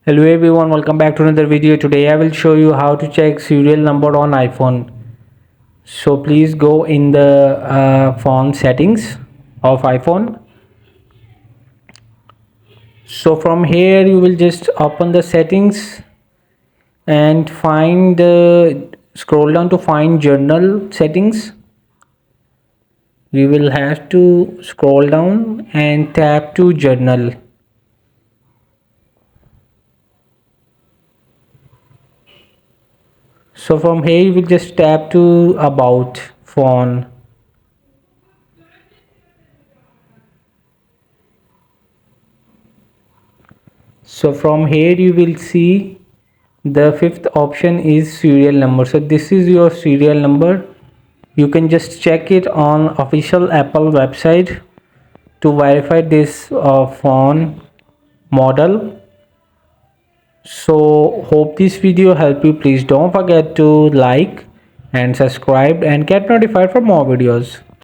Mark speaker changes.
Speaker 1: Hello everyone, welcome back to another video. Today I will show you how to check serial number on iPhone. So please go in the phone settings of iPhone. So from here you will just open the settings and find the scroll down to find journal settings. We will have to scroll down and tap to journal. So from here you will just tap to about phone. So from here you will see the fifth option is serial number. So this is your serial number. You can just check it on official Apple website to verify this phone model. So hope this video helped you. Please don't forget to like and subscribe and get notified for more videos.